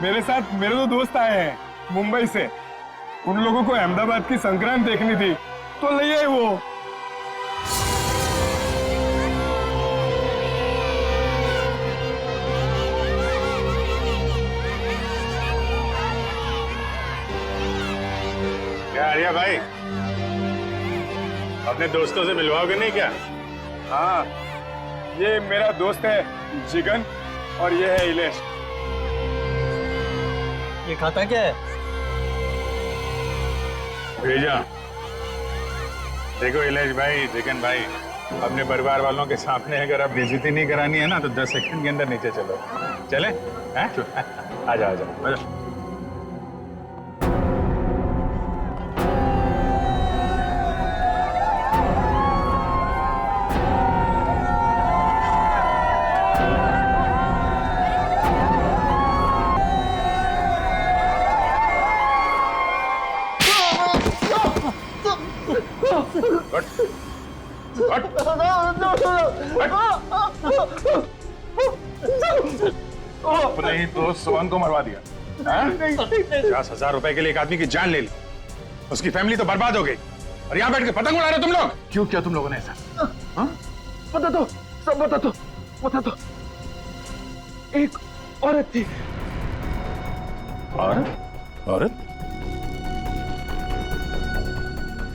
मेरे साथ मेरे दो दोस्त आए हैं मुंबई से। उन लोगों को अहमदाबाद की संक्रांत देखनी थी तो ले आए वो। क्या आर्या भाई, अपने दोस्तों से मिलवाओगे नहीं क्या? हाँ, ये मेरा दोस्त है जिगन और ये है इलेश। ये खाता क्या है? भेजा। देखो इलेश भाई, जिगन भाई, अपने परिवार वालों के सामने अगर आप बेइज्जती नहीं करानी है ना तो 10 सेकंड के अंदर नीचे चलो। चले? हैं? आ जाओ आ जाओ। अपने ही दोस्त सोहन को मरवा दिया। 50,000 रुपए के लिए एक आदमी की जान ले ली, उसकी फैमिली तो बर्बाद हो गई और यहाँ बैठ के पतंग उड़ा रहे हो तुम लोग। क्यों किया तुम लोगों ने ऐसा? बता दो, सब बता दो। एक औरत थी। औरत?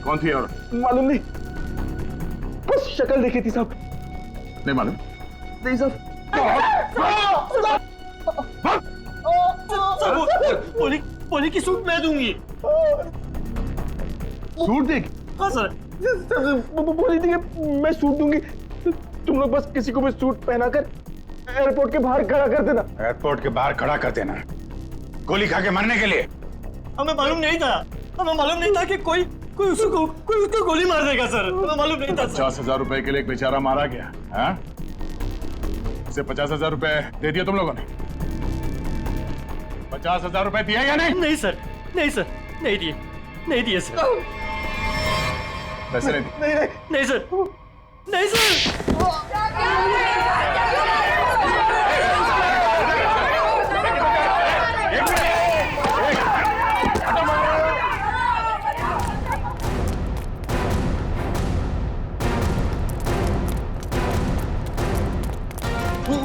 कौन थी औरत? मालूम नहीं, बस शक्ल देखी थी साहब। नहीं मालूम? नहीं साहब। पोली की सूट मैं दूंगी। सूट देगी? हाँ सर। बोली थी कि मैं सूट दूंगी, तुम लोग बस किसी को भी सूट पहनाकर एयरपोर्ट के बाहर खड़ा कर देना। एयरपोर्ट के बाहर खड़ा कर देना गोली खा के मरने के लिए? हमें मालूम नहीं था कि कोई उसको गोली मार देगा सर। हमें मालूम नहीं था। 50,000 रुपए के लिए एक बेचारा मारा गया। हाँ? इसे 50,000 रुपए दे दिए तुम लोगों ने? 50,000 रुपए दिए या नहीं? नहीं सर, नहीं दिए सर। पैसे नहीं दिए? नहीं सर।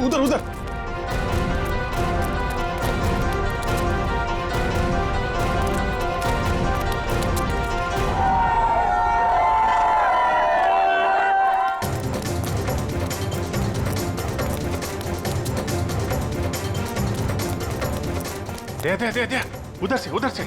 उधर दे उधर से।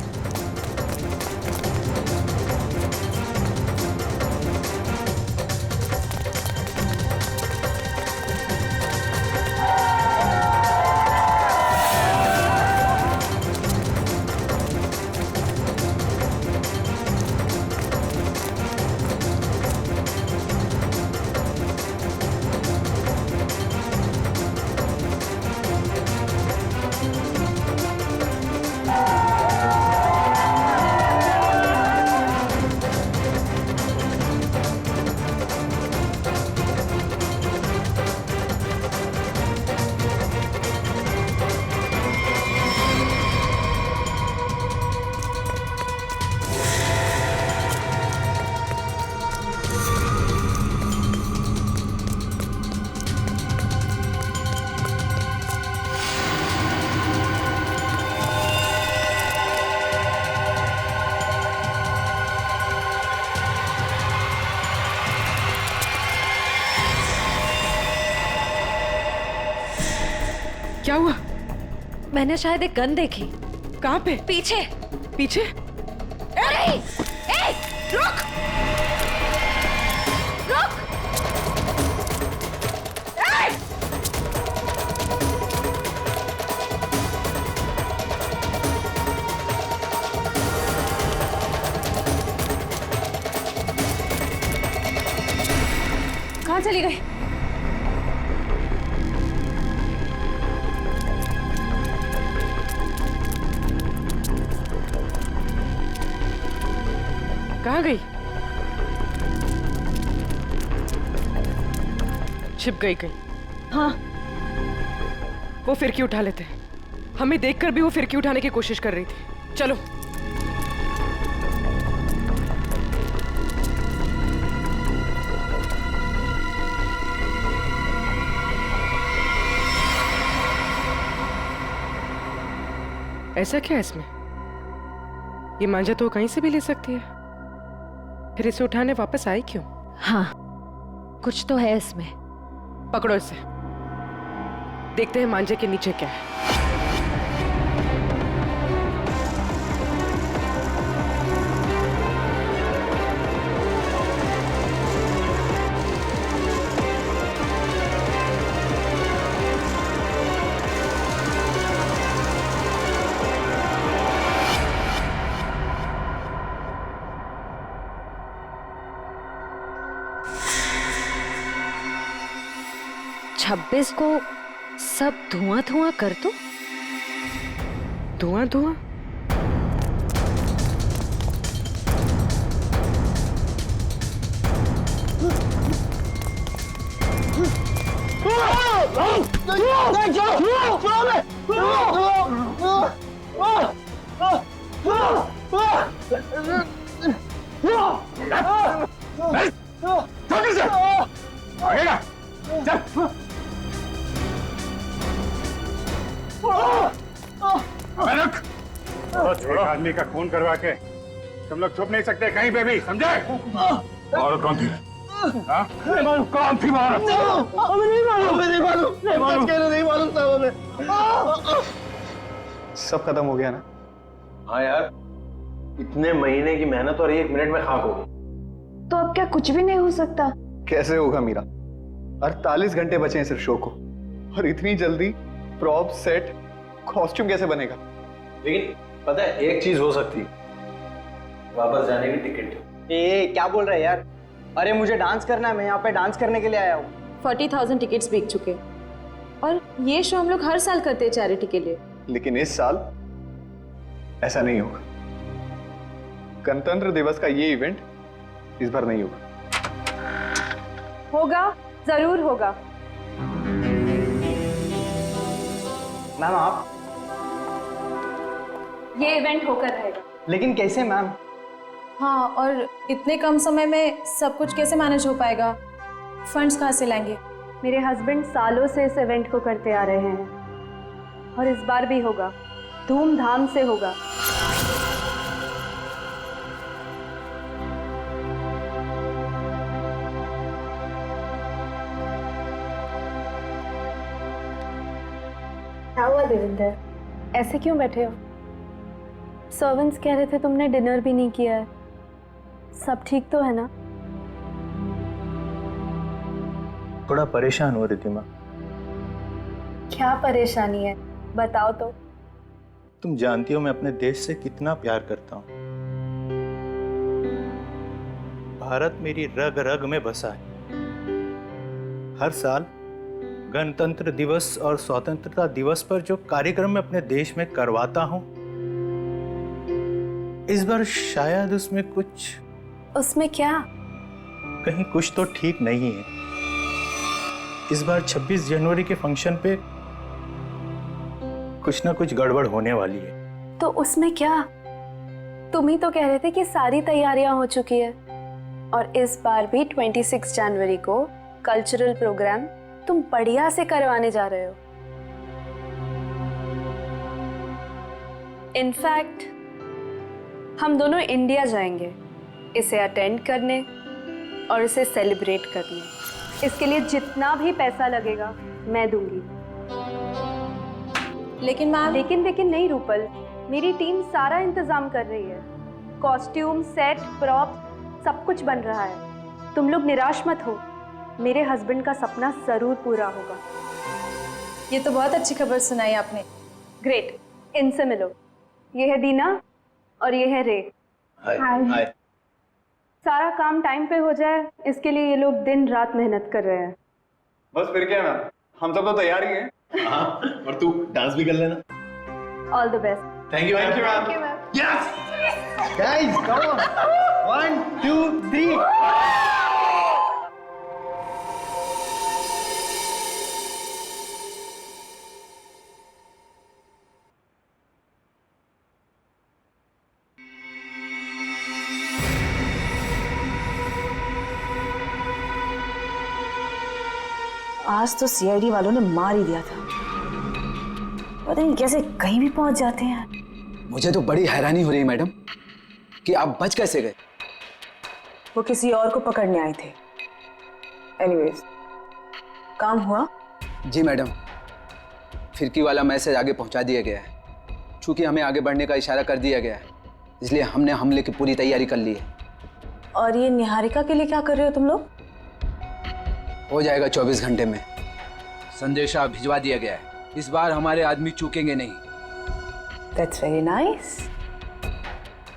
क्या हुआ? मैंने शायद एक गन देखी। कहाँ पे? पीछे। पीछे? अरे! ए! रुक! ए! कहाँ चली गई? कहाँ गई? छिप गई कहीं? हाँ। वो फिर क्यों उठा लेते? हमें देखकर भी वो फिरकी उठाने की कोशिश कर रही थी। चलो। ऐसा क्या है इसमें? ये मांझा तो कहीं से भी ले सकती है, फिर इसे उठाने वापस आई क्यों? हाँ, कुछ तो है इसमें। पकड़ो इसे, देखते हैं मांझे के नीचे क्या है। छब्बीस को सब धुआं धुआं कर दो। धुआं धुआं? एक आदमी का खून करवा के तुम लोग छुप नहीं सकते कहीं पे भी, समझे? और कौन थी? हाँ? कौन थी औरत? सब खत्म हो गया ना? हाँ यार, इतने महीने की मेहनत और 1 मिनट में खाक हो गई। तो अब क्या कुछ भी नहीं हो सकता? कैसे होगा मीरा? 48 घंटे बचे हैं सिर्फ शो को, और इतनी जल्दी प्रॉप, सेट, कॉस्ट्यूम कैसे बनेगा? लेकिन पता है एक चीज हो सकती, वापस जाने की टिकट। ए क्या बोल रहा है यार? अरे मुझे डांस करना है, मैं यहाँ पे डांस करने के लिए आया हूँ। 40,000 टिकट्स बिक चुके, और ये शो हम लोग हर साल करते हैं चैरिटी के लिए। लेकिन इस साल ऐसा नहीं होगा। गणतंत्र दिवस का ये इवेंट इस बार नहीं होगा। होगा, जरूर होगा। मैम आप? ये इवेंट होकर रहेगा। लेकिन कैसे मैम? हाँ, और इतने कम समय में सब कुछ कैसे मैनेज हो पाएगा? फंड्स कहाँ से लाएंगे? मेरे हस्बैंड सालों से इस इवेंट को करते आ रहे हैं, और इस बार भी होगा, धूमधाम से होगा। क्या हुआ देविंदर, ऐसे क्यों बैठे हो? सर्वेंट्स कह रहे थे तुमने डिनर भी नहीं किया है। सब ठीक तो है ना? थोड़ा परेशान हो रिद्धिमा। क्या परेशानी है, बताओ तो। तुम जानती हो मैं अपने देश से कितना प्यार करता हूँ। भारत मेरी रग रग में बसा है। हर साल गणतंत्र दिवस और स्वतंत्रता दिवस पर जो कार्यक्रम मैं अपने देश में करवाता हूँ, इस बार शायद उसमें क्या? कहीं कुछ तो ठीक नहीं है। इस बार 26 जनवरी के फंक्शन पे कुछ ना कुछ गड़बड़ होने वाली है। तो उसमें क्या? तुम ही तो कह रहे थे कि सारी तैयारियां हो चुकी है, और इस बार भी 26 जनवरी को कल्चरल प्रोग्राम तुम बढ़िया से करवाने जा रहे हो। इनफैक्ट हम दोनों इंडिया जाएंगे इसे अटेंड करने और इसे सेलिब्रेट करने। इसके लिए जितना भी पैसा लगेगा मैं दूंगी। लेकिन मैम, लेकिन नहीं रूपल, मेरी टीम सारा इंतजाम कर रही है। कॉस्ट्यूम, सेट, प्रॉप सब कुछ बन रहा है। तुम लोग निराश मत हो, मेरे हस्बैंड का सपना जरूर पूरा होगा। ये तो बहुत अच्छी खबर सुनाई आपने। ग्रेट, इनसे मिलो। ये है दीना और ये है रे। हाय। सारा काम टाइम पे हो जाए, इसके लिए ये लोग दिन रात मेहनत कर रहे हैं। बस फिर क्या मैम, हम सब तो तैयार ही हैं। हाँ, और तू डांस भी कर लेना। All the best. Thank you ma'am. Yes guys, come on. 1 2 3। आज तो सीआईडी वालों ने मार ही दिया था। पता नहीं कैसे कहीं भी पहुंच जाते हैं। मुझे तो बड़ी हैरानी हो रही है मैडम कि आप बच कैसे गए। वो किसी और को पकड़ने आए थे। एनीवेज, काम हुआ? जी मैडम, फिरकी वाला मैसेज आगे पहुंचा दिया गया है। चूंकि हमें आगे बढ़ने का इशारा कर दिया गया है, इसलिए हमने हमले की पूरी तैयारी कर ली है। और ये निहारिका के लिए क्या कर रहे हो तुम लोग? हो जाएगा 24 घंटे में। संदेशा भिजवा दिया गया है। इस बार हमारे आदमी चूकेंगे नहीं। That's very nice.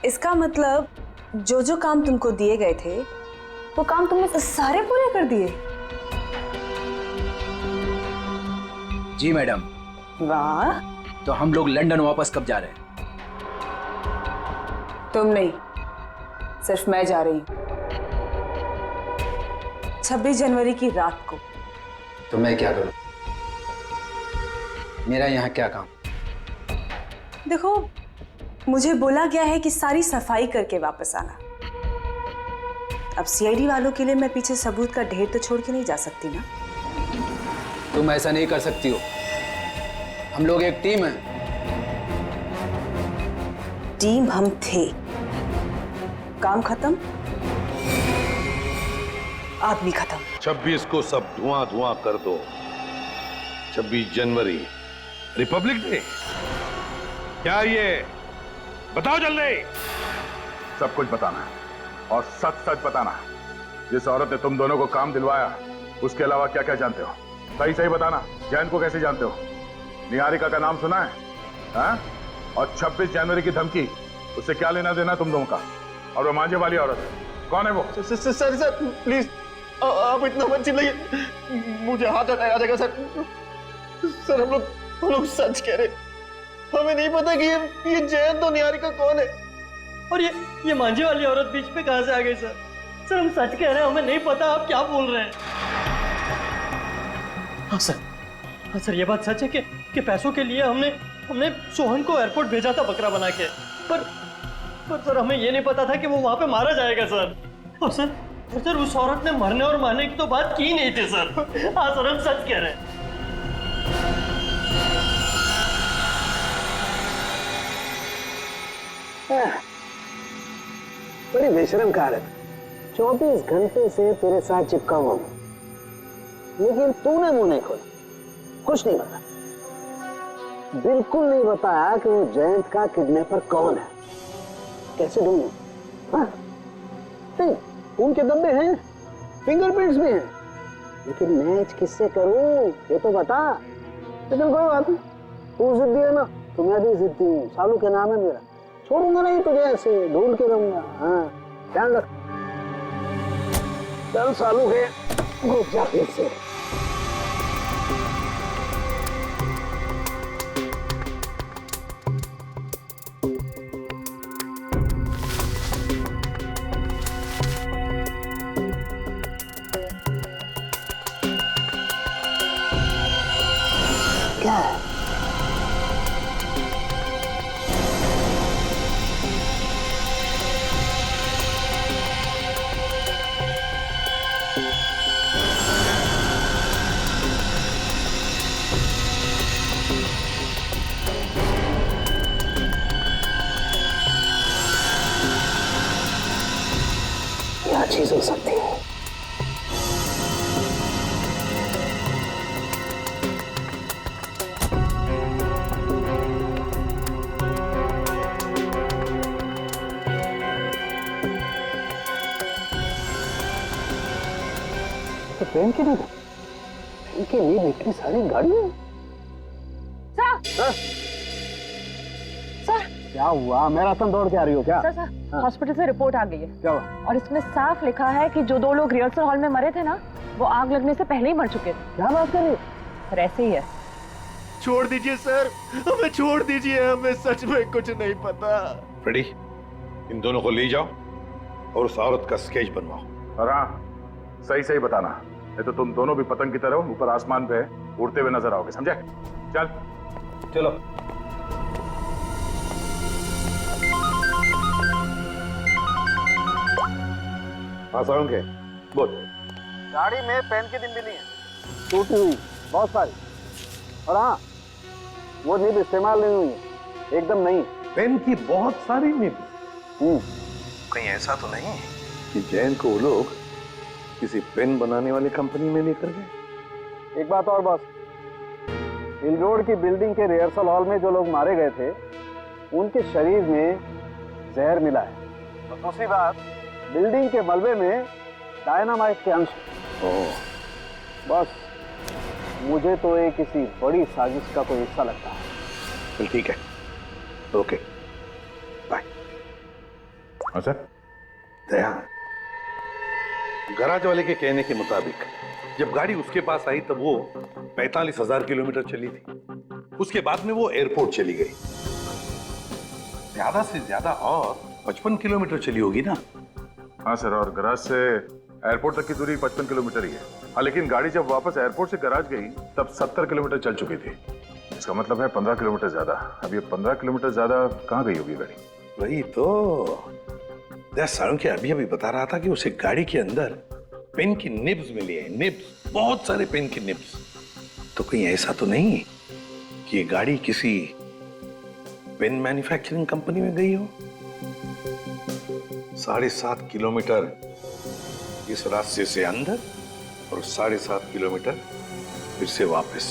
इसका मतलब जो जो काम तुमको दिए गए थे वो काम तुमने सारे पूरे कर दिए। जी मैडम। वाह। तो हम लोग लंदन वापस कब जा रहे हैं? तुम नहीं, सिर्फ मैं जा रही हूँ 26 जनवरी की रात को। तो मैं क्या करूं? मेरा यहाँ क्या काम? देखो, मुझे बोला गया है कि सारी सफाई करके वापस आना। अब सीआईडी वालों के लिए मैं पीछे सबूत का ढेर तो छोड़ के नहीं जा सकती ना। तुम ऐसा नहीं कर सकती हो। हम लोग एक टीम है। टीम हम थे, काम खत्म, आदमी खत्म। 26 को सब धुआं धुआं कर दो। 26 जनवरी रिपब्लिक डे। क्या ये बताओ जल्दी। सब कुछ बताना है और सच सच बताना है। जिस औरत ने तुम दोनों को काम दिलवाया उसके अलावा क्या क्या जानते हो? सही सही बताना। जैन को कैसे जानते हो? निहारिका का नाम सुना है? हाँ? और 26 जनवरी की धमकी, उससे क्या लेना देना तुम दोनों का? और वो मांझे वाली औरत कौन है वो? सर प्लीज आप इतना मत चिल्लाइए, मुझे हाथ आ जाएगा सर। सर हम लोग सच कह रहे, हमें नहीं पता कि ये जयंत तो निहारिका कौन है, और ये मांझे वाली औरत बीच में कहां से आ गई सर? सर हम सच कह रहे हैं, हमें नहीं पता आप क्या बोल रहे हैं। हाँ सर ये बात सच है कि पैसों के लिए हमने सोहन को एयरपोर्ट भेजा था बकरा बना के, पर सर हमें ये नहीं पता था कि वो वहां पे मारा जाएगा सर। और सर उस औरत ने मरने और मारने की तो बात की नहीं थी सर। हाँ सर हम सच कह रहे हैं। बड़ी बेशरम कारत। 24 घंटे से तेरे साथ चिपका हुआ हूं, लेकिन तूने मुंह नहीं खोला, कुछ नहीं बताया, बिल्कुल नहीं बताया कि वो जयंत का किडनैपर कौन है। कैसे ढूंढूं? हाँ? नहीं, उनके दब्बे हैं, फिंगरप्रिंट्स भी हैं, लेकिन मैच किससे करूं ये तो बता। लेकिन कोई बात नहीं, तू जिद्दी है ना तो मैं भी जिद्दी हूँ। सालू के नाम है मेरा, छोड़ूंगा नहीं तुझे, ऐसे ढूंढ के रहूंगा। हाँ ध्यान रख। चल सालू के घुस जा फिर से। क्या है? क्या चीज हो सकती है? तो ट्रेन की नहीं, ट्रेन के लिए इतनी सारी गाड़ियां। सर क्या हुआ? मैराथन दौड़ के आ रही हो क्या? सर हॉस्पिटल से रिपोर्ट आ गई है। क्या हुआ? और इसमें साफ लिखा है कि जो 2 लोग रिहर्सल हॉल में मरे थे ना, वो आग लगने से पहले ही मर चुके थे। क्या बात कर रही हो? सर ऐसे ही है। छोड़ दीजिए सर, हमें छोड़ दीजिए, हमें सच में कुछ नहीं पता। फ्रेडी, इन दोनों को ले जाओ और उस औरत का स्केच बनवाओ। और हाँ, सही सही बताना, नहीं तो तुम दोनों भी पतंग की तरह ऊपर आसमान पे उड़ते हुए नजर आओगे, समझे? चल चलो। हाँ साउंड के बोल। गाड़ी में पेन के दिन भी नहीं है। टूटी हुई बहुत सारी। और हाँ, वो निब इस्तेमाल नहीं हुई है, एकदम नहीं। पेन की बहुत सारी निब। कहीं ऐसा तो नहीं कि जैन को वो लोग किसी पेन बनाने वाली कंपनी में लेकर गए? एक बात और बॉस, हिल रोड की बिल्डिंग के रिहर्सल हॉल में जो लोग मारे गए थे उनके शरीर में जहर मिला है। और दूसरी बात, बिल्डिंग के मलबे में डायनामाइट के अंश। बस मुझे तो ये किसी बड़ी साजिश का कोई हिस्सा लगता है। चल ठीक है, ओके बाय। हाँ सर। दया, गराज वाले के कहने के मुताबिक जब गाड़ी उसके पास आई तब वो 45,000 किलोमीटर चली थी। उसके बाद में वो एयरपोर्ट चली गई। ज्यादा से ज्यादा और 55 किलोमीटर चली होगी ना? हाँ सर, और गराज से एयरपोर्ट तक की दूरी 55 किलोमीटर ही है। हाँ, लेकिन गाड़ी जब वापस एयरपोर्ट से गराज गई तब 70 किलोमीटर चल चुकी थी। इसका मतलब है 15 किलोमीटर ज्यादा। अब ये 15 किलोमीटर ज्यादा कहाँ गई होगी गाड़ी? वही तो सारुण के अभी बता रहा था कि उसे गाड़ी के अंदर पेन की निब्स मिली है। निब्स, बहुत सारे पेन की निब्स। तो कहीं ऐसा तो नहीं कि ये गाड़ी किसी पेन मैन्युफैक्चरिंग कंपनी में गई हो? 7.5 किलोमीटर इस रास्ते से अंदर और 7.5 किलोमीटर फिर से वापस।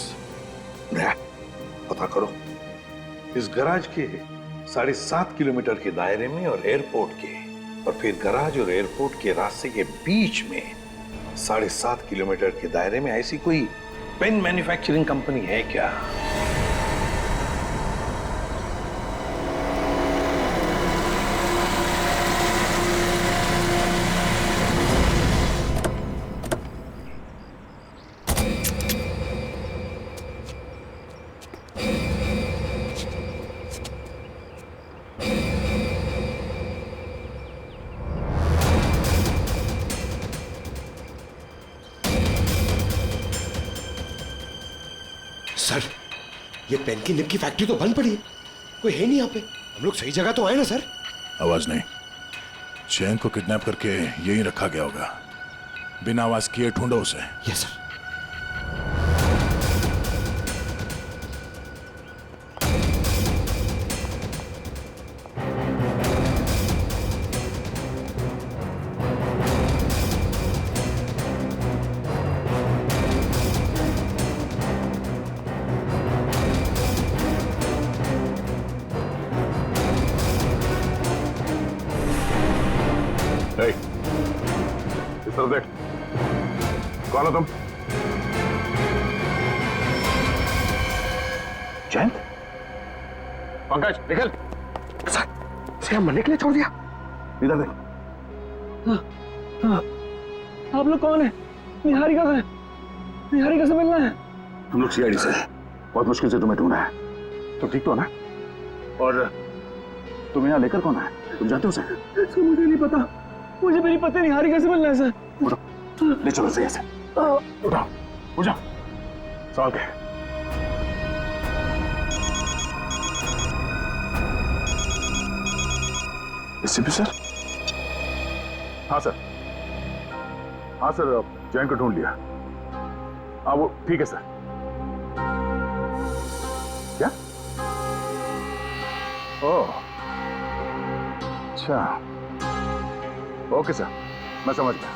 पता करो इस गराज के 7.5 किलोमीटर के दायरे में और एयरपोर्ट के, और फिर गराज और एयरपोर्ट के रास्ते के बीच में 7.5 किलोमीटर के दायरे में ऐसी कोई पेन मैन्युफैक्चरिंग कंपनी है क्या? सर, ये पेन की निब की फैक्ट्री तो बंद पड़ी है, कोई है नहीं यहाँ पे। हम लोग सही जगह तो आए ना सर? आवाज नहीं। जैन को किडनैप करके यहीं रखा गया होगा। बिना आवाज किए ढूंढो उसे। Yes sir. इस तरफ देख। कौन हो तुम? जयंत? पंकज निकल। इसे हम मरने के लिए छोड़ दिया? इधर देख। आप लोग कौन है? निहारिका से? निहारिका से मिलना है। हम लोग सीआईडी से। बहुत मुश्किल से तुम्हें ढूंढा है। तुम ठीक तो ना? और तुम यहाँ लेकर कौन है? तुम जानते हो उसे? मुझे नहीं पता। मुझे मेरी पत्नी निहारिका से मिलना है सर। उठो, ले चलो सही से। उठाओ, उठ जाओ। सवाल क्या है? SP sir? हाँ सर। हाँ सर, जैन को ढूंढ लिया। हाँ वो ठीक है सर। क्या? ओह, अच्छा। ओके सर, मैं समझ गया।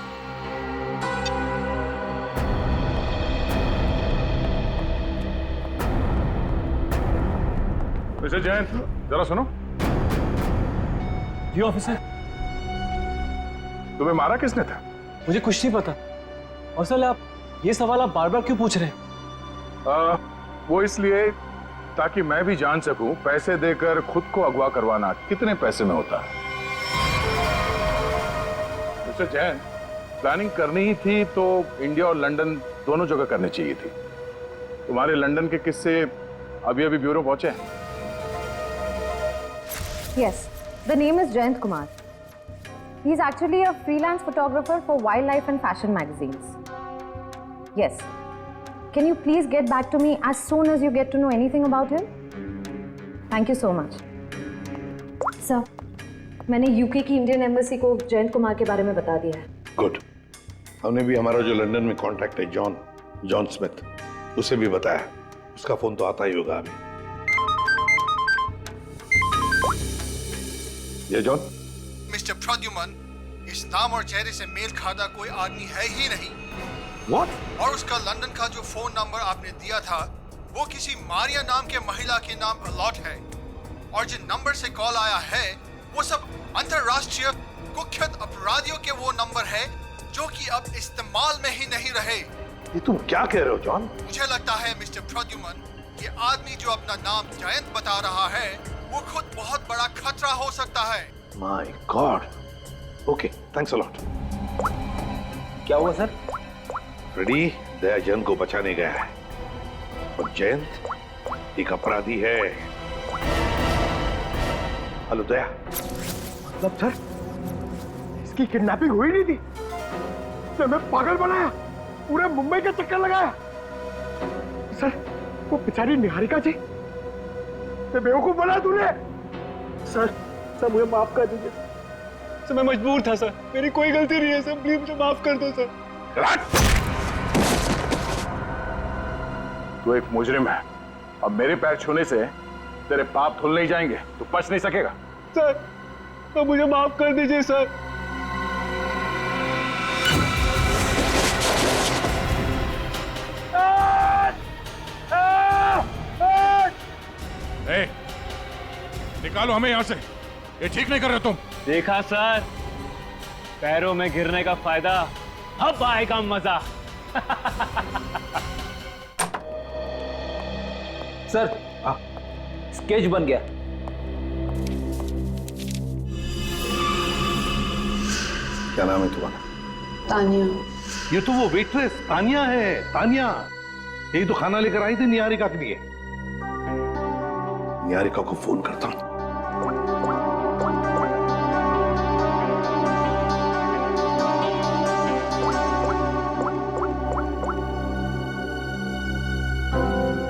मिस्टर जैन, जरा सुनो। जी ऑफिसर। तुम्हें मारा किसने था? मुझे कुछ नहीं पता। और सर आप ये सवाल आप बार बार क्यों पूछ रहे हैं? वो इसलिए ताकि मैं भी जान सकूं पैसे देकर खुद को अगवा करवाना कितने पैसे में होता है। मिस्टर जैन, प्लानिंग करनी ही थी तो इंडिया और लंदन दोनों जगह करनी चाहिए थी। तुम्हारे लंदन के किस्से अभी अभी ब्यूरो पहुंचे हैं। Yes, the name is Jayant Kumar. He is actually a freelance photographer for wildlife and fashion magazines. Yes. Can you please get back to me as soon as you get to know anything about him? Thank you so much. Sir, मैंने UK की Indian embassy को जयंत कुमार के बारे में बता दिया है। Good. हमने भी हमारा जो लंदन में कॉन्टैक्ट है जॉन, जॉन स्मिथ, उसे भी बताया, उसका फोन तो आता ही होगा अभी। ये जॉन? मिस्टर प्रद्युमन, इस नाम और चेहरे से मेल खाता कोई आदमी है ही नहीं। What? और उसका लंदन का जो फोन नंबर आपने दिया था वो किसी मारिया नाम के महिला के नाम अलॉट है, और जिन नंबर से कॉल आया है वो सब अंतरराष्ट्रीय कुख्यात अपराधियों के वो नंबर है जो कि अब इस्तेमाल में ही नहीं रहे। ये तुम क्या कह रहे हो जॉन? मुझे लगता है मिस्टर प्रद्युमन, ये आदमी जो अपना नाम जयंत बता रहा है वो खुद बहुत बड़ा खतरा हो सकता है। My God. Okay, thanks a lot. क्या हुआ सर? फ्रेडी दया जयंत को बचाने गया है, और जयंत एक अपराधी है। हेलो दया। मतलब सर, इसकी किडनैपिंग हुई नहीं थी, तो मैं पागल बनाया, पूरे मुंबई का चक्कर लगाया। सर, वो बेचारी निहारिका जी, मैं बेवकूफ बना तूने। सर मुझे माफ कर दीजिए सर, मैं मजबूर था सर, मेरी कोई गलती नहीं है सर, प्लीज मुझे माफ कर दो सर। तू एक मुजरिम है, अब मेरे पैर छूने से तेरे पाप धुल नहीं जाएंगे, तू बच नहीं सकेगा। सर, तो मुझे माफ कर दीजिए सर। ए, निकालो हमें यहाँ से, ये ठीक नहीं कर रहे तुम। देखा सर, पैरों में गिरने का फायदा, अब आएगा मजा। सर, स्केच बन गया। क्या नाम है तुम्हारा? तानिया। ये तो वो वेट्रेस तानिया है, तानिया। यही तो खाना लेकर आई थी निहारिका के लिए। निहारिका को फोन करता हूं।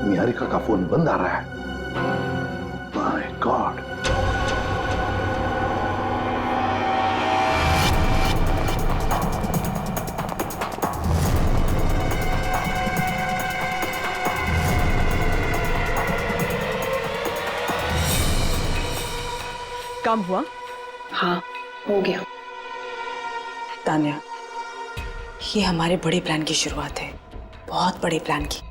निहारिका का फोन बंद आ रहा है। My God. काम हुआ? हाँ, हो गया। तान्या, ये हमारे बड़े प्लान की शुरुआत है, बहुत बड़े प्लान की।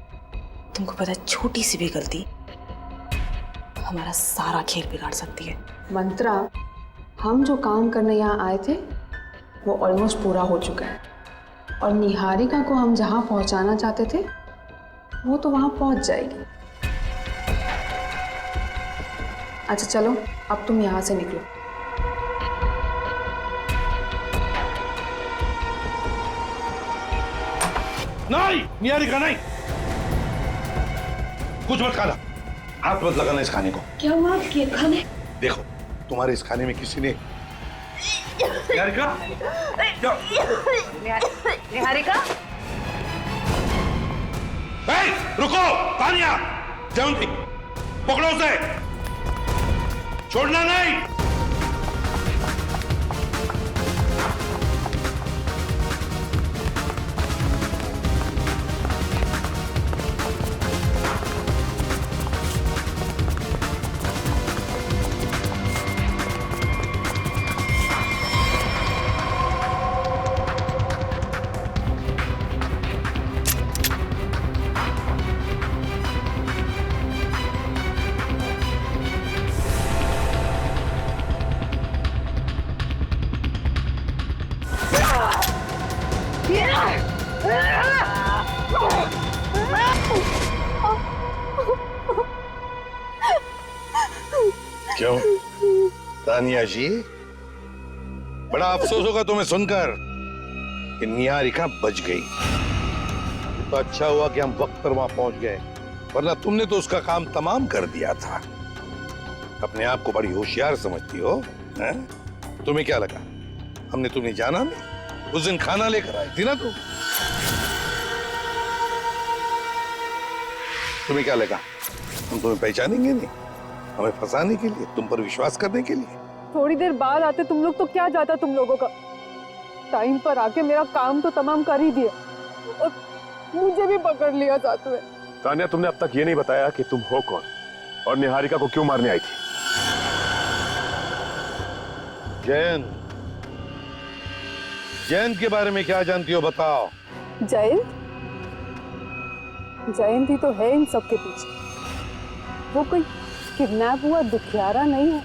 तुमको पता है, छोटी सी भी गलती हमारा सारा खेल बिगाड़ सकती है। मंत्रा, हम जो काम करने यहाँ आए थे वो ऑलमोस्ट पूरा हो चुका है, और निहारिका को हम जहाँ पहुँचाना चाहते थे वो तो वहाँ पहुँच जाएगी। अच्छा चलो, अब तुम यहाँ से निकलो। नहीं, निहारिका नहीं, कुछ मत खाना, हाथ मत लगाना इस खाने को। क्या हुआ आपके खाने? देखो, तुम्हारे इस खाने में किसी ने निहारिका, निहारिका, रुको, तानिया, जयंती, पकड़ो उसे, छोड़ना नहीं। क्यों तानिया जी, बड़ा अफसोस होगा तुम्हें सुनकर कि निहारिका बच गई। तो अच्छा हुआ कि हम वक्त पर वहां पहुंच गए, वरना तुमने तो उसका काम तमाम कर दिया था। अपने आप को बड़ी होशियार समझती हो, हैं? तुम्हें क्या लगा हमने तुम्हें जाना नहीं? उस दिन खाना लेकर आई थी ना तुम। तुम्हें क्या लगा हम तुम्हें पहचानेंगे नहीं? हमें फंसाने के लिए, तुम पर विश्वास करने के लिए। थोड़ी देर बाद आते तुम लोग तो क्या जाता तुम लोगों का। टाइम पर आके मेरा काम तो तमाम कर ही दिया, और मुझे भी पकड़ लिया साथ में। तान्या, तुमने अब तक ये नहीं बताया कि तुम हो कौन और निहारिका को क्यों मारने आई थी? जयंत, जयंत के बारे में क्या जानती हो बताओ। जयंत? जयंत ही तो है इन सब के पीछे। वो कोई किडनैप हुआ दुखियारा नहीं है।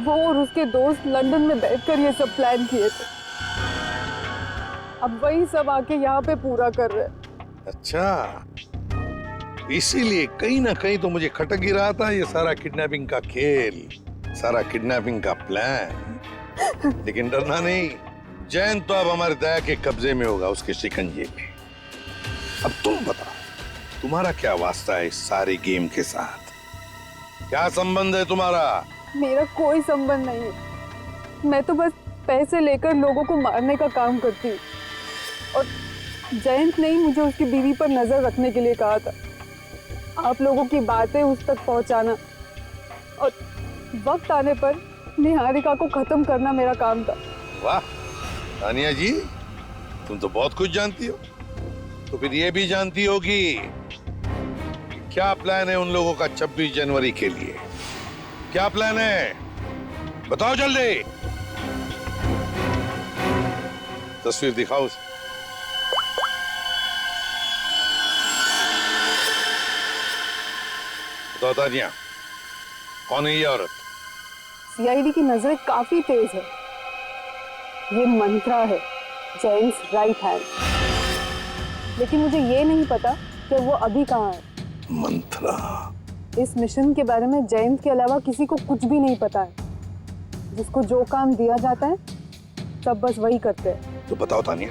वो और उसके दोस्त लंदन में बैठकर ये सब प्लान किए थे। अब वही सब आके यहाँ पे पूरा कर रहे हैं। अच्छा, इसीलिए कहीं ना कहीं तो मुझे खटक ही रहा था ये सारा किडनैपिंग का खेल, सारा किडनैपिंग का प्लान। लेकिन डरना नहीं, जयंत तो अब हमारे दया के कब्जे में होगा, उसके शिकंजे में। अब तुम बताओ, तुम्हारा क्या वास्ता है इस सारे गेम के साथ? क्या संबंध है तुम्हारा? मेरा कोई संबंध नहीं है। मैं तो बस पैसे लेकर लोगों को मारने का काम करती हूँ। और जयंत ने ही मुझे उसकी बीवी पर नजर रखने के लिए कहा था। आप लोगों की बातें उस तक पहुंचाना और वक्त आने पर निहारिका को खत्म करना मेरा काम था। वाह तानिया जी, तुम तो बहुत कुछ जानती हो। तो फिर ये भी जानती होगी क्या प्लान है उन लोगों का 26 जनवरी के लिए? क्या प्लान है बताओ जल्दी। तस्वीर दिखाओ उसे। बताओ तानिया, कौन है ये औरत? सीआईडी की नजरें काफी तेज है। ये मंत्रा है, जेम्स राइट हैंड। लेकिन मुझे ये नहीं पता कि वो अभी कहाँ है। मंत्रा? इस मिशन के बारे में जेम्स के अलावा किसी को कुछ भी नहीं पता है। जिसको जो काम दिया जाता है सब बस वही करते हैं। तो बताओ तानिया,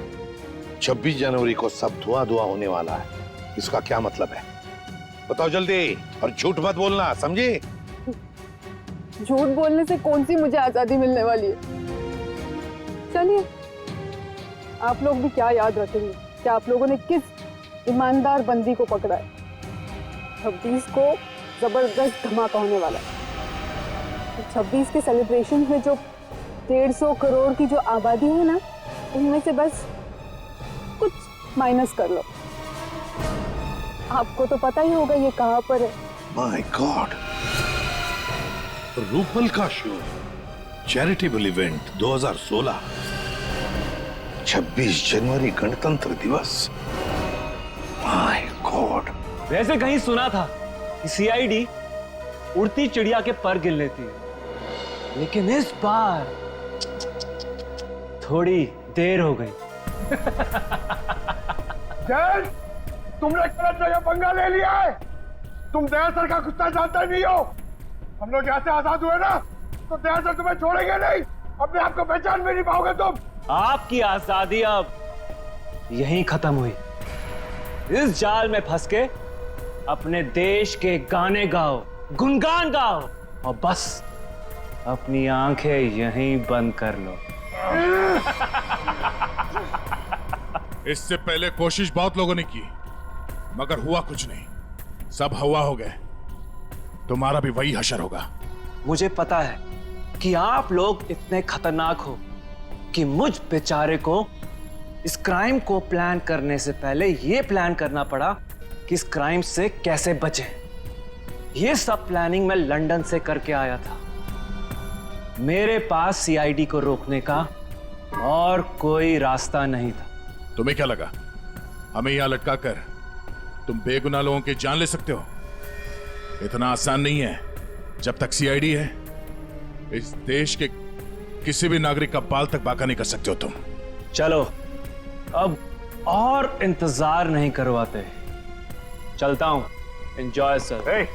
26 जनवरी को सब धुआं धुआं होने वाला है, इसका क्या मतलब है? बताओ जल्दी, और झूठ मत बोलना, समझी? झूठ बोलने से कौन सी मुझे आजादी मिलने वाली है? चलिए, आप लोग भी क्या याद रखेंगे कि आप लोगों ने किस ईमानदार बंदी को पकड़ा है। 26 को जबरदस्त धमाका होने वाला है। 26 के सेलिब्रेशन में जो 150 करोड़ की जो आबादी है ना, उनमें से बस कुछ माइनस कर लो। आपको तो पता ही होगा ये कहाँ पर है। माय गॉड, रूपल का शो, चैरिटेबल इवेंट 2016, 26 जनवरी गणतंत्र दिवस। My God. वैसे कहीं सुना था कि सीआईडी उड़ती चिड़िया के पर गिन लेती है, लेकिन इस बार थोड़ी देर हो गई। जैन, तुमने गलत जगह पंगा ले लिया है। तुम दया सर का कुत्ता जानते नहीं हो। हम लोग यहाँ से आजाद हुए ना, तो दया सर तुम्हें छोड़ेंगे नहीं। अपने आप को पहचान भी नहीं पाओगे तुम। आपकी आजादी अब यहीं खत्म हुई। इस जाल में फंस के अपने देश के गाने गाओ, गुनगान गाओ, और बस अपनी आंखें यहीं बंद कर लो। इससे पहले कोशिश बहुत लोगों ने की, मगर हुआ कुछ नहीं। सब हवा हो गए। तुम्हारा भी वही हशर होगा। मुझे पता है कि आप लोग इतने खतरनाक हो कि मुझ बेचारे को इस क्राइम को प्लान करने से पहले यह प्लान करना पड़ा कि इस क्राइम से कैसे बचें। यह सब प्लानिंग मैं लंदन से करके आया था। मेरे पास सीआईडी को रोकने का और कोई रास्ता नहीं था। तुम्हें क्या लगा हमें यहां लटका कर तुम बेगुनाह लोगों की जान ले सकते हो? इतना आसान नहीं है। जब तक सीआईडी है, इस देश के किसी भी नागरिक का बाल तक बाका नहीं कर सकते हो तुम। चलो, अब और इंतजार नहीं करवाते, चलता हूं। Enjoy sir.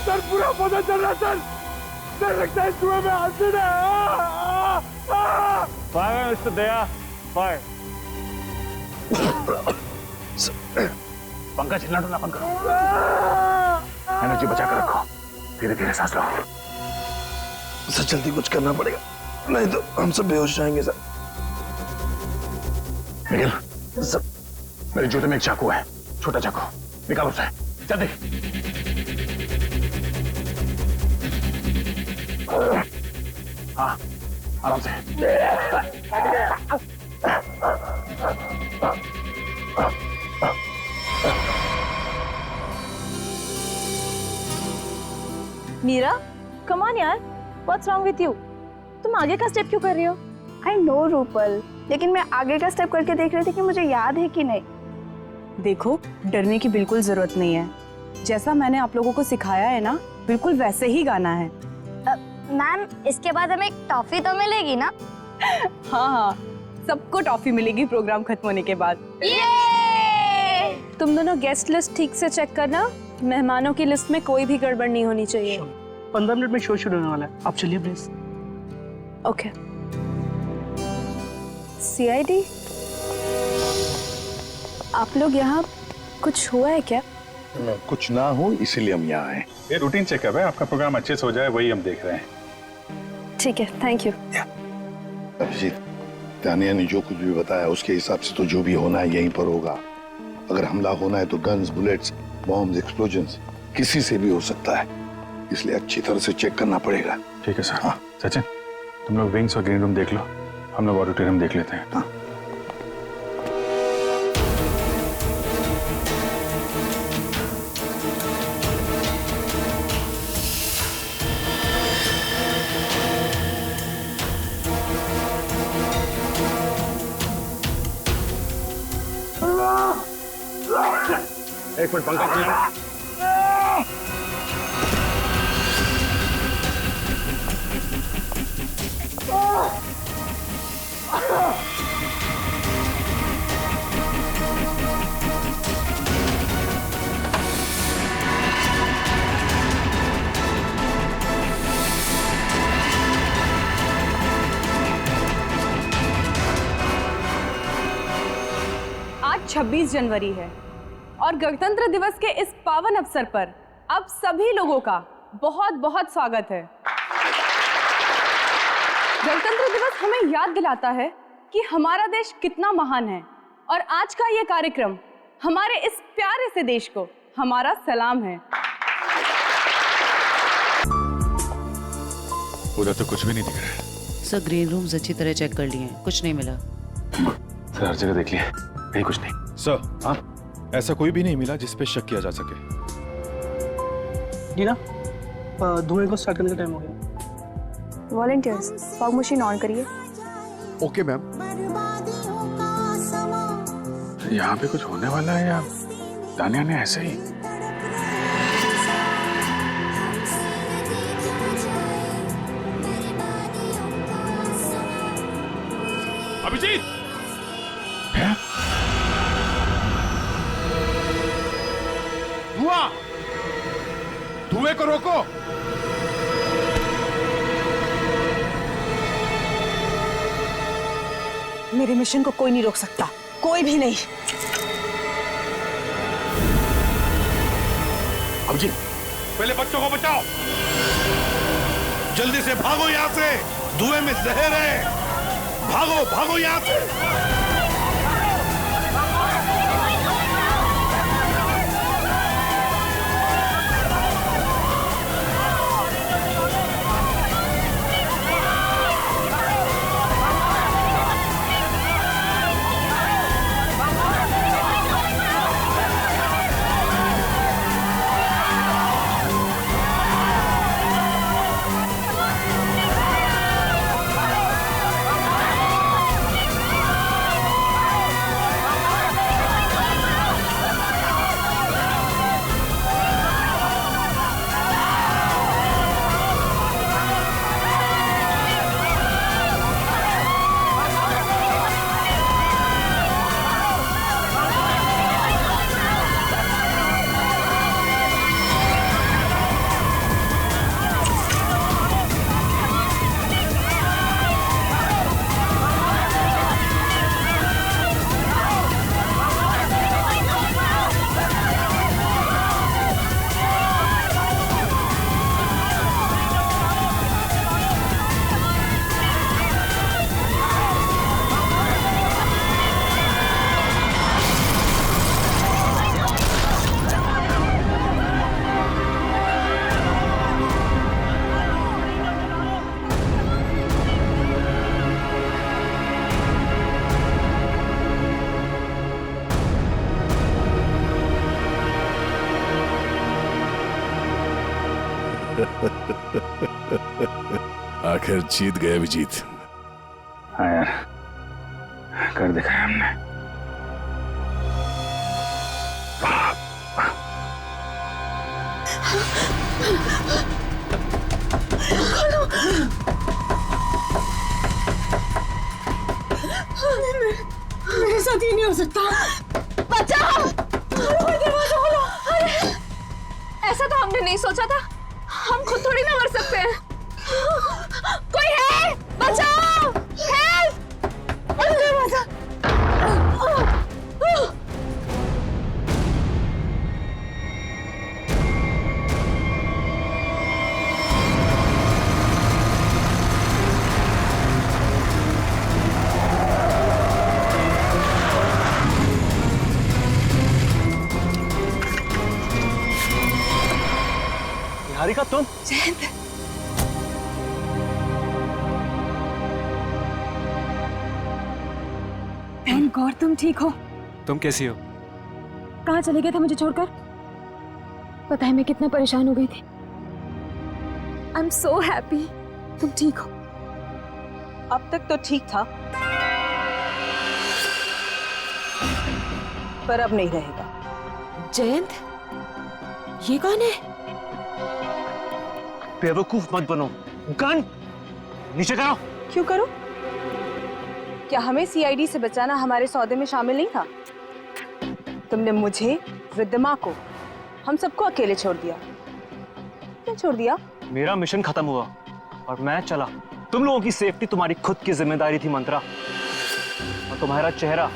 सर, पूरा पता चल रहा सर। सर, लगता है कुएं में हासिल है। फायर मिस्टर दया, फायर। पंकज हिलना डुलना बंद करो, एनर्जी बचा कर रखो, धीरे धीरे सांस लो। सर जल्दी कुछ करना पड़ेगा, नहीं तो हम सब बेहोश जाएंगे सर। निखिल सर, मेरे जूते में एक चाकू है, छोटा चाकू, निकालो उसे जल्दी। हाँ आराम से। मीरा, कम ऑन यार, व्हाट्स रॉन्ग विथ यू? तुम आगे का स्टेप क्यों कर रही हो? आई नो रूपल, लेकिन मैं आगे का स्टेप करके देख रही थी कि मुझे याद है कि नहीं। देखो, डरने की बिल्कुल जरूरत नहीं है। जैसा मैंने आप लोगों को सिखाया है ना, बिल्कुल वैसे ही गाना है। मैम, इसके बाद हमें टॉफी तो मिलेगी ना? हाँ हाँ, सबको टॉफी मिलेगी प्रोग्राम खत्म होने के बाद। तुम दोनों गेस्ट लिस्ट ठीक से चेक करना, मेहमानों की लिस्ट में कोई भी गड़बड़ नहीं होनी चाहिए। 15 मिनट में शो शुरू होने वाला है, आप चलिए प्लीज। ओके। सीआईडी, आप लोग यहाँ, कुछ हुआ है क्या? कुछ ना हो इसीलिए हम यहाँ आए। ये रूटीन चेकअप है, आपका प्रोग्राम अच्छे से हो जाए वही हम देख रहे हैं। ठीक है, थैंक यू। अभिजीत, तानिया ने जो कुछ भी बताया उसके हिसाब से तो जो भी होना है यहीं पर होगा। अगर हमला होना है तो गन्स, बुलेट्स, बॉम्ब्स, एक्सप्लोजन्स किसी से भी हो सकता है, इसलिए अच्छी तरह से चेक करना पड़ेगा। ठीक है सर। हाँ सचिन, तुम लोग विंग्स और ग्रीन रूम देख लो, हम लोग ऑडिटोरियम देख लेते हैं। हाँ। एक मिनट पंखा चला। आज 26 जनवरी है और गणतंत्र दिवस के इस पावन अवसर पर आप सभी लोगों का बहुत बहुत स्वागत है। गणतंत्र दिवस हमें याद दिलाता है कि हमारा देश कितना महान है और आज का ये कार्यक्रम हमारे इस प्यारे से देश को हमारा सलाम है। उधर तो कुछ भी नहीं दिख रहा है। सर, ग्रीन रूम्स अच्छी तरह चेक कर लिए हैं, कुछ नहीं मिला। सर हर जगह देख लिया, कहीं कुछ नहीं। सर, हाँ, ऐसा कोई भी नहीं मिला जिस पे शक किया जा सके। जी ना, धुएं को स्टार्ट करने का टाइम हो गया। वॉलंटियर्स, फॉग मशीन ऑन करिए। Okay ma'am. यहाँ पे कुछ होने वाला है या तानिया ने ऐसे ही? अभिजीत, धुआं, धुएं को रोको। मेरे मिशन को कोई नहीं रोक सकता, कोई भी नहीं। अभिजीत, पहले बच्चों को बचाओ, जल्दी से भागो यहाँ से, धुएं में जहर है, भागो भागो यहाँ से। आखिर जीत गए अभिजीत। हाँ यार, कर दिखाया हमने। मेरे साथ ये नहीं हो सकता। बचाओ! दरवाजा खोलो! अरे, ऐसा तो हमने नहीं सोचा था। हम खुद थोड़ी ना मर सकते हैं। कोई है? बचाओ! हेल्प! दरवाजा! निहारिका तुम? जयंत, थैंक गॉड तुम ठीक हो। तुम कैसी हो? कहाँ चले गए थे मुझे छोड़कर? पता है मैं कितना परेशान हो गई थी। आई एम सो हैप्पी तुम ठीक हो। अब तक तो ठीक था, पर अब नहीं रहेगा। जयंत, ये कौन है? बेवकूफ मत बनो। गन नीचे करो। क्यों करो? क्या हमें सीआईडी से बचाना हमारे सौदे में शामिल नहीं था? तुमने मुझे, रिद्धिमा को, हम सबको अकेले छोड़ दिया। क्यों छोड़ दिया? मेरा मिशन खत्म हुआ और मैं चला। तुम लोगों की सेफ्टी तुम्हारी खुद की जिम्मेदारी थी मंत्रा, और तुम्हारा चेहरा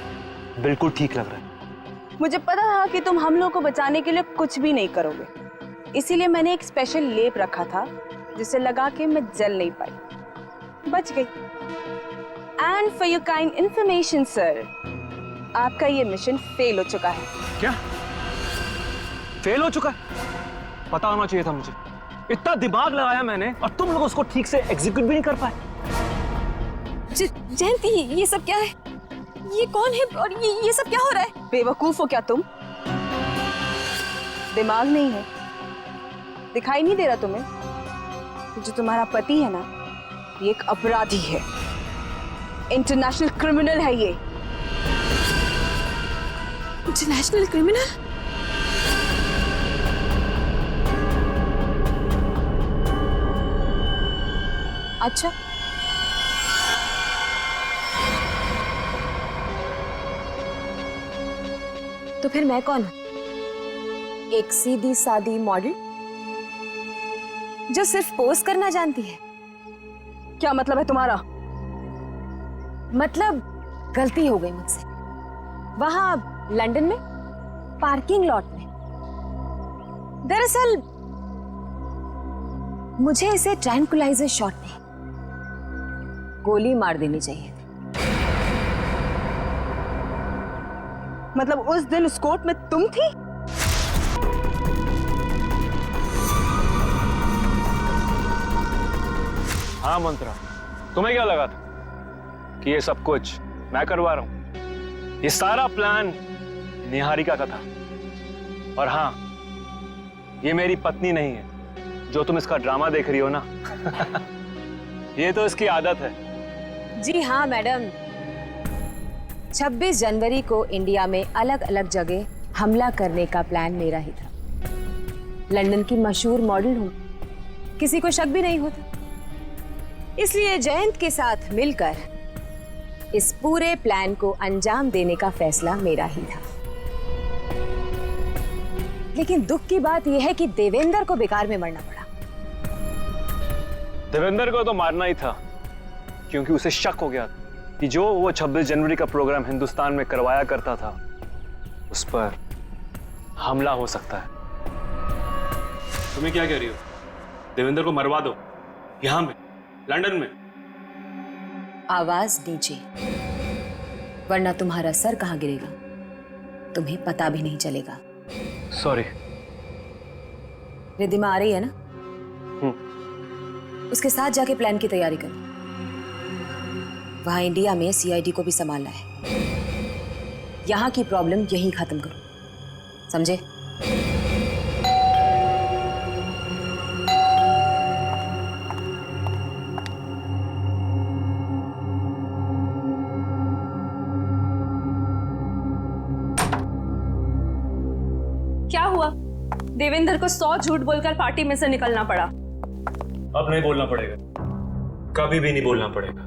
बिल्कुल ठीक लग रहा है। मुझे पता था कि तुम हम लोगों को बचाने के लिए कुछ भी नहीं करोगे, इसीलिए मैंने एक स्पेशल लेप रखा था जिसे लगा के मैं जल नहीं पाई, बच गई। And for your kind information sir, आपका ये मिशन फेल हो चुका है। क्या फेल हो चुका है? पता होना चाहिए था मुझे। इतना दिमाग लगाया मैंने और तुम लोग उसको ठीक से एग्जीक्यूट भी नहीं कर पाए। जयंती, ये सब क्या है? ये कौन है और ये सब क्या हो रहा है? बेवकूफ हो क्या तुम? दिमाग नहीं है? दिखाई नहीं दे रहा तुम्हें? जो तुम्हारा पति है ना, ये एक अपराधी है, इंटरनेशनल क्रिमिनल है ये। International criminal? अच्छा, तो फिर मैं कौन हूं? एक सीधी सादी मॉडल जो सिर्फ पोज करना जानती है? क्या मतलब है तुम्हारा? मतलब गलती हो गई मुझसे वहां लंदन में पार्किंग लॉट में। दरअसल मुझे इसे ट्रैंकुलाइजर शॉट में गोली मार देनी चाहिए। मतलब उस दिन उस कोर्ट में तुम थी? हाँ मंत्रा, तुम्हें क्या लगा था कि ये सब कुछ मैं करवा रहा हूं? ये सारा प्लान निहारिका का था। और हाँ, ये मेरी पत्नी नहीं है जो तुम इसका ड्रामा देख रही हो ना। ये तो इसकी आदत है। जी हाँ मैडम, 26 जनवरी को इंडिया में अलग अलग जगह हमला करने का प्लान मेरा ही था। लंदन की मशहूर मॉडल हूँ, किसी को शक भी नहीं होता। इसलिए जयंत के साथ मिलकर इस पूरे प्लान को अंजाम देने का फैसला मेरा ही था। लेकिन दुख की बात यह है कि देवेंद्र को बेकार में मरना पड़ा। देवेंद्र को तो मारना ही था, क्योंकि उसे शक हो गया कि जो वो 26 जनवरी का प्रोग्राम हिंदुस्तान में करवाया करता था, उस पर हमला हो सकता है। तुम्हें क्या कह रही हो? देवेंद्र को मरवा दो, यहां में, लंदन में। आवाज नीचे, वरना तुम्हारा सर कहां गिरेगा तुम्हें पता भी नहीं चलेगा। सॉरी। रिद्धिमा आ रही है ना? उसके साथ जाके प्लान की तैयारी कर। वहां इंडिया में सीआईडी को भी संभालना है। यहां की प्रॉब्लम यहीं खत्म करो, समझे? देवेंद्र को 100 झूठ बोलकर पार्टी में से निकलना पड़ा। अब नहीं बोलना पड़ेगा, कभी भी नहीं बोलना पड़ेगा।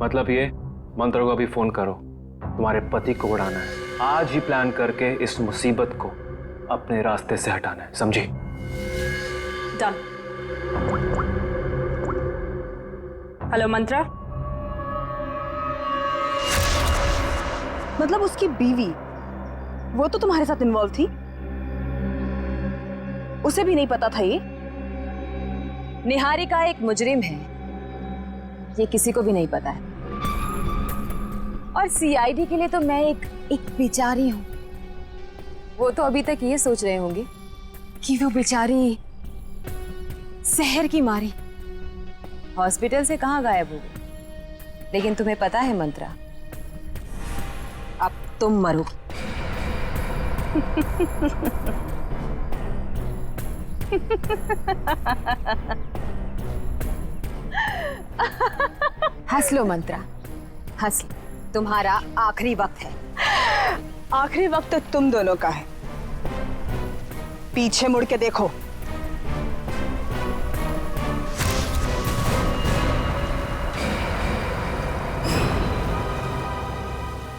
मतलब ये, मंत्र को अभी फोन करो, तुम्हारे पति को उड़ाना है। आज ही प्लान करके इस मुसीबत को अपने रास्ते से हटाना है, समझी? डन। हेलो मंत्रा। मतलब उसकी बीवी, वो तो तुम्हारे साथ इन्वॉल्व थी? उसे भी नहीं पता था ये? निहारिका एक मुजरिम है, ये किसी को भी नहीं पता है। और सीआईडी के लिए तो मैं एक बेचारी हूं। वो तो अभी तक ये सोच रहे होंगे कि वो बेचारी शहर की मारी हॉस्पिटल से कहां गायब हो गई। लेकिन तुम्हें पता है मंत्रा, अब तुम मरो। हंस लो मंत्रा, हंस लो। तुम्हारा आखिरी वक्त है। आखिरी वक्त तो तुम दोनों का है। पीछे मुड़ के देखो।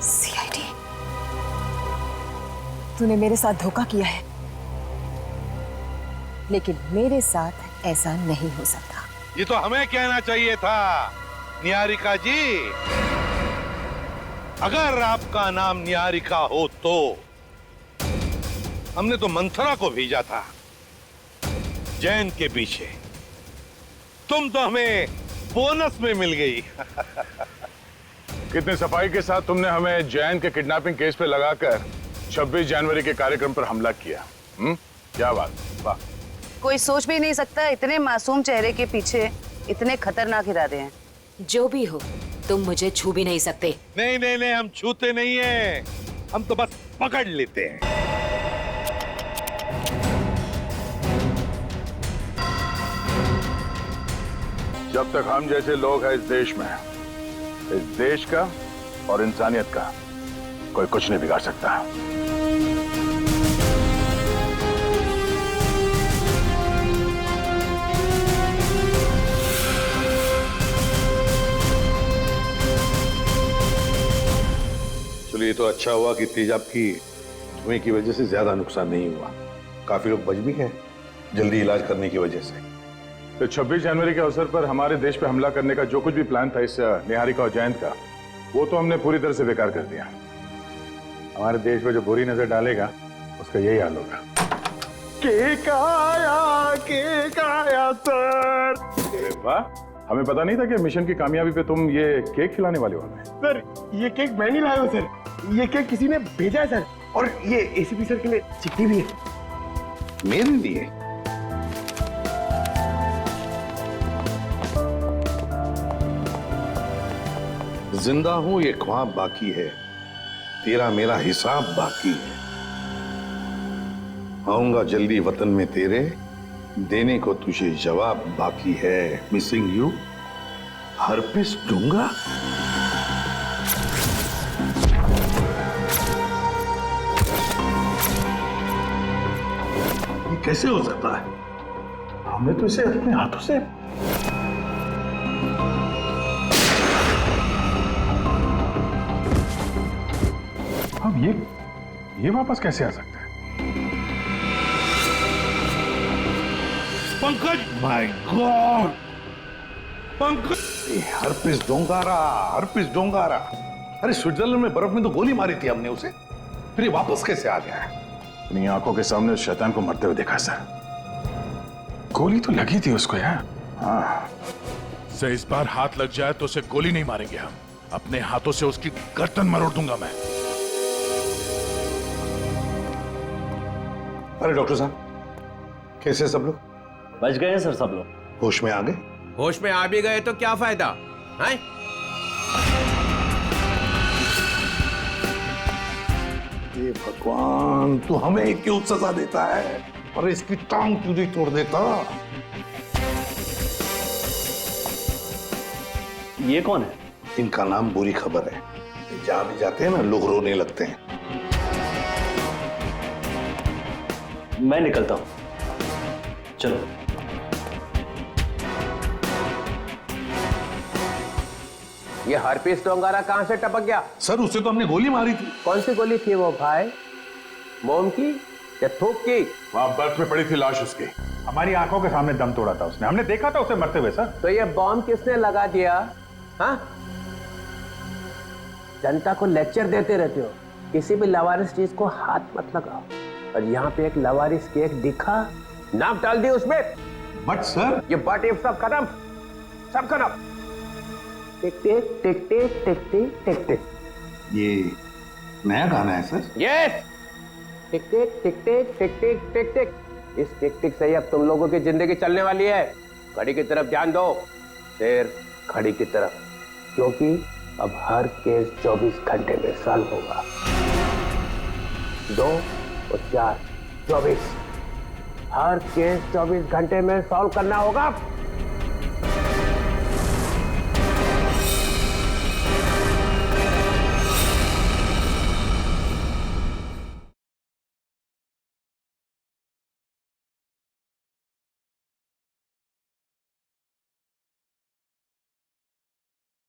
सीआईडी, तूने मेरे साथ धोखा किया है, लेकिन मेरे साथ ऐसा नहीं हो सकता। ये तो हमें कहना चाहिए था निहारिका जी। अगर आपका नाम निहारिका हो तो हमने तो मंथरा को भेजा था जैन के पीछे। तुम तो हमें बोनस में मिल गई। कितने सफाई के साथ तुमने हमें जैन के किडनैपिंग केस पे लगाकर 26 जनवरी के कार्यक्रम पर हमला किया। क्या बात, वाह। कोई सोच भी नहीं सकता इतने मासूम चेहरे के पीछे इतने खतरनाक इरादे हैं। जो भी हो, तुम मुझे छू भी नहीं सकते। नहीं नहीं नहीं, हम छूते नहीं हैं, हम तो बस पकड़ लेते हैं। जब तक हम जैसे लोग हैं इस देश में, इस देश का और इंसानियत का कोई कुछ नहीं बिगाड़ सकता। चलिए, तो अच्छा हुआ कि तेजाब की धुएं की वजह से ज्यादा नुकसान नहीं हुआ। काफी लोग बच भी गए जल्दी इलाज करने की वजह से। तो 26 जनवरी के अवसर पर हमारे देश पे हमला करने का जो कुछ भी प्लान था इस निहारिका और जयंत का, वो तो हमने पूरी तरह से बेकार कर दिया। हमारे देश में जो बुरी नजर डालेगा उसका यही हाल होगा। केक आया सर। अरे वाह, हमें पता नहीं था कि मिशन की कामयाबी पे तुम ये केक खिलाने वाले हो हमें। सर, ये केक मैं नहीं लाया हूं सर, ये केक किसी ने भेजा है सर। और ये एसीपी सर के लिए चिट्ठी भी है। मेरे लिए? जिंदा हूं ये ख्वाब बाकी है, तेरा मेरा हिसाब बाकी है। आऊंगा जल्दी वतन में तेरे, देने को तुझे जवाब बाकी है। मिसिंग यू, हरपिस दूंगा। ये कैसे हो सकता है? हमने तो इसे अपने हाथों से अब ये वापस कैसे आ सकता है? पंकज, माय गॉड, पंकज, हरपिस डोंगारा, हरपिस डोंगारा। अरे स्विट्जरलैंड में बर्फ में तो गोली मारी थी हमने उसे, फिर ये वापस कैसे आ गया है? अपनी आंखों के सामने उस शैतान को मरते हुए देखा सर। गोली तो लगी थी उसको यार। हाँ, से इस बार हाथ लग जाए तो उसे गोली नहीं मारेंगे हम, अपने हाथों से उसकी गर्दन मरोड़ दूंगा मैं। अरे डॉक्टर साहब, कैसे सब लोग? बच गए हैं सर सब लोग। होश में आ गए? होश में आ भी गए तो क्या फायदा है? ये भगवान, तू हमें क्यों सजा देता है? और इसकी टांग क्यों नहीं तोड़ देता? ये कौन है? इनका नाम बुरी खबर है। जहां भी जाते हैं ना, लोग रोने लगते हैं। मैं निकलता हूं। चलो। ये हरपीस डोंगारा कहां से टपक गया? सर उसे तो हमने गोली मारी थी। कौन सी गोली थी वो भाई? मोम की या थूक की? वहां बर्फ में पड़ी थी लाश उसकी। हमारी आंखों के सामने दम तोड़ा था उसने, हमने देखा था उसे मरते हुए सर। तो ये बॉम्ब किसने लगा दिया? हाँ, जनता को लेक्चर देते रहते हो, किसी भी लवारिस चीज को हाथ मत लगाओ। और यहाँ पे एक लवारिस केक दिखा, नाम डाल दी उसमें। बट सर ये बट इफ सब खत्म, सब खत्म। टिक टिक टिक टिक टिक टिक टिक टिक। ये नया गाना है सर? यस, टिक टिक टिक टिक टिक टिक टिक टिक। इस टिक टिक से ही अब तुम लोगों की जिंदगी चलने वाली है। घड़ी की तरफ ध्यान दो, फिर घड़ी की तरफ, क्योंकि अब हर केस 24 घंटे में सॉल्व होगा। 2 और 4 24, हर केस 24 घंटे में सॉल्व करना होगा।